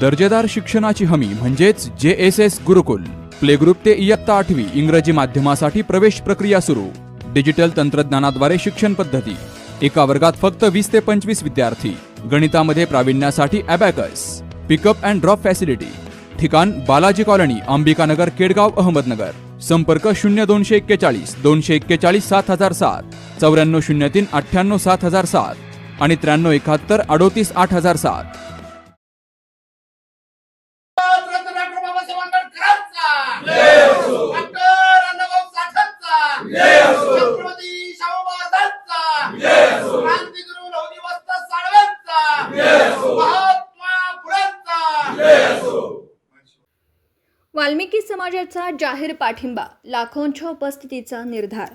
दर्जेदार शिक्षणाची हमी म्हणजेच JSS गुरुकुल. प्ले ग्रुप ते इयत्ता 8वी इंग्रजी माध्यमासाठी प्रवेश प्रक्रिया सुरू. डिजिटल तंत्रज्ञानाद्वारे शिक्षण पद्धती. एका वर्गात फक्त 20 ते 25 विद्यार्थी. गणितामध्ये प्रावीण्यासाठी abacus. Pickup and drop facility. ठिकाण बालाजी कॉलनी, अंबिकानगर, केडगाव, अहमदनगर. संपर्क 0241 241 7007, 9403 98 7007 आणि 9371 38 8007. वाल्मिकी समाजाचा जाहीर पाठिंबा, लाखोंच्या उपस्थितीचा निर्धार.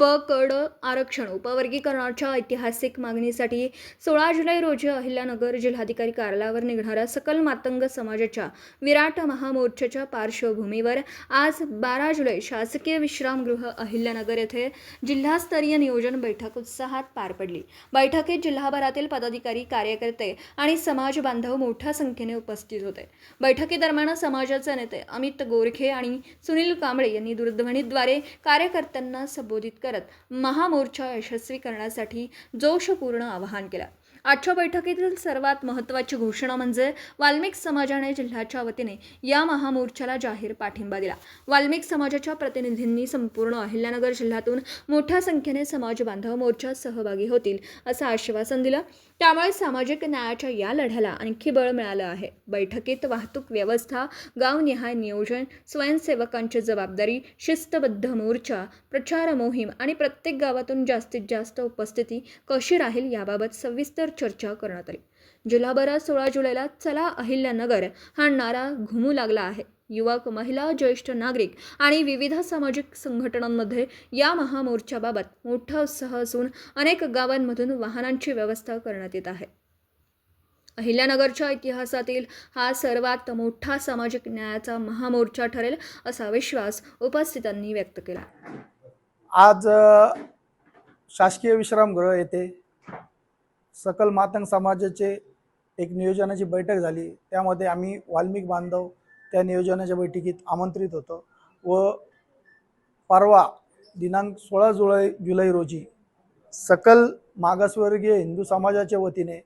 ब ड आरक्षण उपवर्गीकरणाच्या ऐतिहासिक मागणीसाठी 16 जुलै रोजी अहिल्यानगर जिल्हाधिकारी कार्यालयावर निघणाऱ्या सकल मातंग समाजाच्या विराट महामोर्चाच्या पार्श्वभूमीवर आज 12 जुलै शासकीय विश्रामगृह अहिल्यानगर येथे जिल्हास्तरीय नियोजन बैठक उत्साहात पार पडली. बैठकीत जिल्हाभरातील पदाधिकारी, कार्यकर्ते आणि समाज बांधव मोठ्या संख्येने उपस्थित होते. बैठकीदरम्यान समाजाचे नेते अमित गोरखे आणि सुनील कांबळे यांनी दूरध्वनीद्वारे कार्यकर्त्यांना संबोधित करत महामोर्चा यशस्वी करण्यासाठी जोशपूर्ण आवाहन केलं. आजच्या बैठकीतील सर्वात महत्त्वाची घोषणा म्हणजे वाल्मिक समाजाने जिल्ह्याच्या वतीने या महामोर्चाला जाहीर पाठिंबा दिला. वाल्मिक समाजाच्या प्रतिनिधींनी संपूर्ण अहिल्यानगर जिल्ह्यातून मोठ्या संख्येने समाज बांधव मोर्चात सहभागी होतील असं आश्वासन दिलं. त्यामुळे सामाजिक न्यायाच्या या लढ्याला आणखी बळ मिळालं आहे. बैठकीत वाहतूक व्यवस्था, गावनिहाय नियोजन, स्वयंसेवकांची जबाबदारी, शिस्तबद्ध मोर्चा, प्रचार मोहीम आणि प्रत्येक गावातून जास्तीत जास्त उपस्थिती कशी राहील याबाबत सविस्तर चर्चा करण्यात आली. जिल्हाभरात 16 जुलैला चला अहिल्यानगर हा नारा घुमू लागला आहे. युवक, महिला, ज्येष्ठ नागरिक आणि विविध सामाजिक संघटनांमध्ये या महामोर्चाबाबत मोठा उत्साह असून अनेक गावांमधून वाहनांची व्यवस्था करण्यात येत आहे. अहिल्यानगरच्या इतिहासातील हा सर्वात मोठा सामाजिक न्यायाचा महामोर्चा ठरेल असा विश्वास उपस्थितांनी व्यक्त केला. आज शासकीय विश्रामगृह येथे सकल मातंग समाजाचे एक नियोजनाची बैठक झाली. त्यामध्ये आम्ही वाल्मिक बांधव त्या नियोजनाच्या बैठकीत आमंत्रित होतो व परवा दिनांक 16 जुलै रोजी सकल मागासवर्गीय हिंदू समाजाच्या वतीने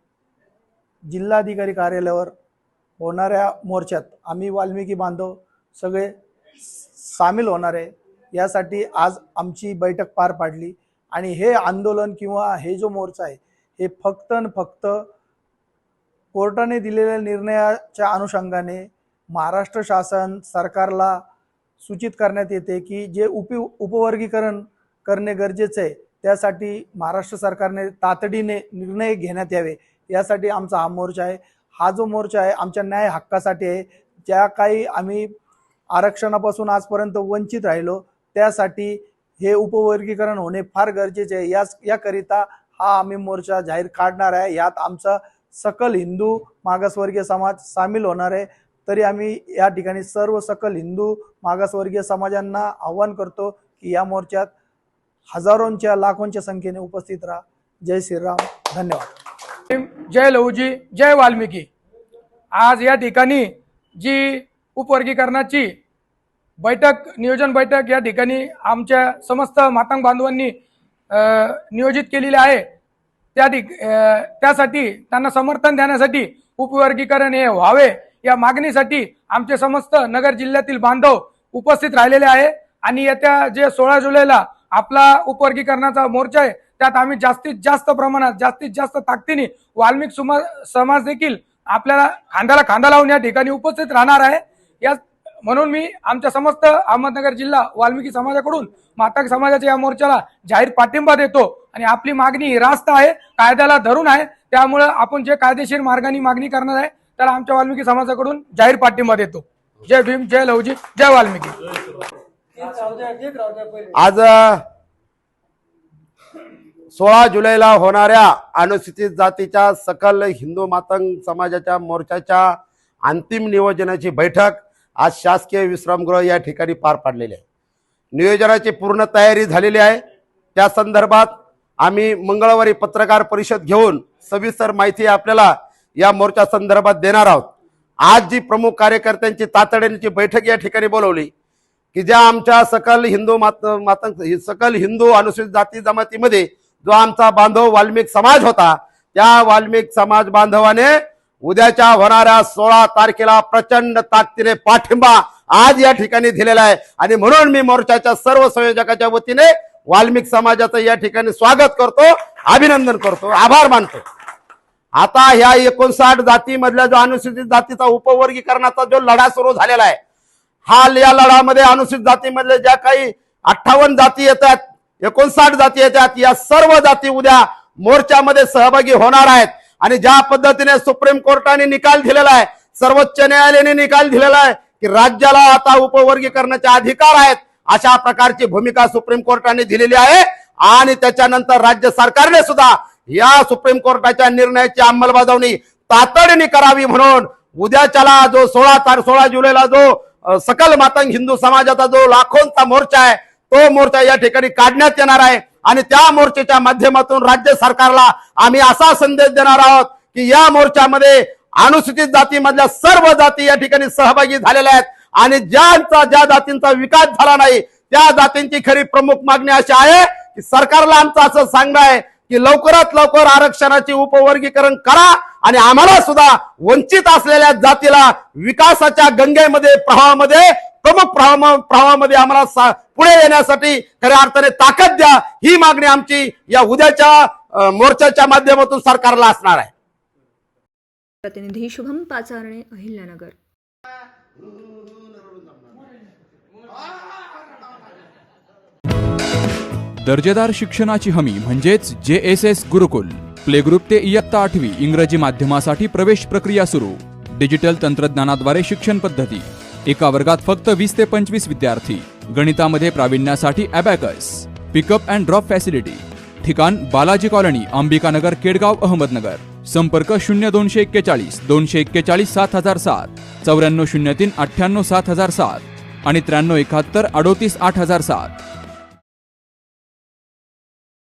जिल्हाधिकारी कार्यालयावर होणाऱ्या मोर्चात आम्ही वाल्मिकी बांधव सगळे सामील होणार आहे. यासाठी आज आमची बैठक पार पाडली आणि हे आंदोलन किंवा हे जो मोर्चा आहे हे फक्त कोर्टाने दिलेल्या निर्णयाच्या अनुषंगाने महाराष्ट्र शासन सरकारला सूचित करण्यात येते की जे उपवर्गीकरण करणे गरजेचे आहे त्यासाठी महाराष्ट्र सरकारने तातडीने निर्णय घेण्यात यावे यासाठी आमचा हा मोर्चा आहे. हा जो मोर्चा आहे आमच्या न्याय हक्कासाठी आहे. ज्या काही आम्ही आरक्षणापासून आजपर्यंत वंचित राहिलो त्यासाठी हे उपवर्गीकरण होणे फार गरजेचे आहे. याकरिता हा आम्ही मोर्चा जाहीर काढणार आहे. यात आमचा सकल हिंदू मागासवर्गीय समाज सामील होणार आहे. तरी आम्ही या ठिकाणी सर्व सकल हिंदू मागासवर्गीय समाजांना आवाहन करतो की या मोर्चात हजारोंच्या लाखोंच्या संख्येने उपस्थित राहा. जय श्रीराम. धन्यवाद. जय लहुजी, जय वाल्मिकी. आज या ठिकाणी जी उपवर्गीकरणाची बैठक, नियोजन बैठक या ठिकाणी आमच्या समस्त मातंग बांधवांनी नियोजित केलेली आहे. त्यासाठी त्यांना समर्थन देण्यासाठी उपवर्गीकरण हे व्हावे या मागणीसाठी आमचे समस्त नगर जिल्ह्यातील बांधव उपस्थित राहिलेले आहे. आणि येत्या जे 16 जुलैला आपला उपवर्गीकरणाचा मोर्चा आहे त्यात आम्ही जास्तीत जास्त प्रमाणात, जास्तीत जास्त ताकदीने वाल्मिक समाज देखील आपल्याला खांद्याला खांदा लावून या ठिकाणी उपस्थित राहणार आहे. या म्हणून मी आमच्या समस्त अहमदनगर जिल्हा वाल्मिकी समाजाकडून मातंग समाजाच्या या मोर्चाला जाहीर पाठिंबा देतो. आणि आपली मागणी रास्त आहे, कायद्याला धरून आहे. त्यामुळे आपण जे कायदेशीर मार्गाने मागणी करणार आहे त्याला आमच्या वाल्मिकी समाजाकडून जाहीर पाठिंबा देतो. जय भीम, जय लहुजी, जय वाल्मिकी. आज 16 जुलैला होणाऱ्या अनुसूचित जातीच्या सकल हिंदू मातंग समाजाच्या मोर्चाच्या अंतिम नियोजनाची बैठक आज शासकीय विश्रामगृह या ठिकाणी पार पाडलेली आहे. नियोजनाची पूर्ण तयारी झालेली आहे. त्या संदर्भात आम्ही मंगळवारी पत्रकार परिषद घेऊन सविस्तर माहिती आपल्याला या मोर्चा संदर्भात देणार आहोत. आज जी प्रमुख कार्यकर्त्यांची तातडीची बैठक या ठिकाणी बोलवली की ज्या आमच्या सकल हिंदू अनुसूचित जाती जमातीमध्ये जो आमचा बांधव वाल्मिक समाज होता, त्या वाल्मिक समाज बांधवाने उद्याच्या होणाऱ्या 16 तारखेला प्रचंड ताकदीने पाठिंबा आज या ठिकाणी दिलेला आहे. आणि म्हणून मी मोर्चाच्या सर्व संयोजकाच्या वतीने वाल्मिक समाजाचं या ठिकाणी स्वागत करतो, अभिनंदन करतो, आभार मानतो. आता ह्या 59 जातीमधल्या जो अनुसूचित जातीचा उपवर्गीकरणाचा जो लढा सुरू झालेला आहे, या लढ्यामध्ये अनुसूचित जातीमधले ज्या काही 58 जाती येतात, 59 जाती येतात, या सर्व जाती उद्या मोर्चामध्ये सहभागी होणार आहेत. आणि ज्या पद्धतीने सुप्रीम कोर्टाने निकाल दिलेला आहे, सर्वोच्च न्यायालयाने निकाल दिलेला आहे की राज्याला आता उपवर्गीकरणाचे अधिकार आहेत, अशा प्रकारची भूमिका सुप्रीम कोर्टाने दिलेली आहे. आणि त्याच्यानंतर राज्य सरकारने सुद्धा या सुप्रीम कोर्टाच्या निर्णयाची अंमलबजावणी तातडीने करावी. म्हणून उद्याच्याला जो 16 जुलैला जो सकल मातंग हिंदू समाजाचा जो लाखोंचा मोर्चा आहे, तो मोर्चा या ठिकाणी काढण्यात येणार आहे. आणि त्या मोर्चाच्या माध्यमातून राज्य सरकारला आम्ही असा संदेश देणार आहोत की या मोर्चामध्ये अनुसूचित जातीमधल्या सर्व जाती या ठिकाणी सहभागी झालेल्या आहेत. आणि ज्या जातींचा विकास झाला नाही, त्या जातींची खरी प्रमुख मागणी अशी आहे की सरकारला आमचं असं सांगणं आहे की लवकरात लवकर आरक्षणाचे उपवर्गीकरण करा आणि आम्हाला सुद्धा वंचित असलेल्या जातीला विकासाच्या गंगेमध्ये प्रवाहामध्ये प्रमुख प्रवाहामध्ये आम्हाला पुढे येण्यासाठी खऱ्या अर्थाने ताकद द्या, ही मागणी आमची या उद्याच्या मोर्चाच्या माध्यमातून सरकारला असणार आहे. प्रतिनिधी शुभम पाचारणे, अहिल्यानगर. दर्जेदार शिक्षणाची हमी म्हणजेच JSS गुरुकुल. प्ले ग्रुप ते इयत्ता 8वी इंग्रजी माध्यमासाठी प्रवेश प्रक्रिया सुरू. डिजिटल तंत्रज्ञानाद्वारे शिक्षण पद्धती. एका वर्गात फक्त 20 ते 25 विद्यार्थी. गणितामध्ये प्रावीण्यासाठी abacus. Pickup and drop facility. ठिकाण बालाजी कॉलनी, अंबिकानगर, केडगाव, अहमदनगर. संपर्क 0241 241 7007, 9403 98 7007 आणि 9371 38 8007.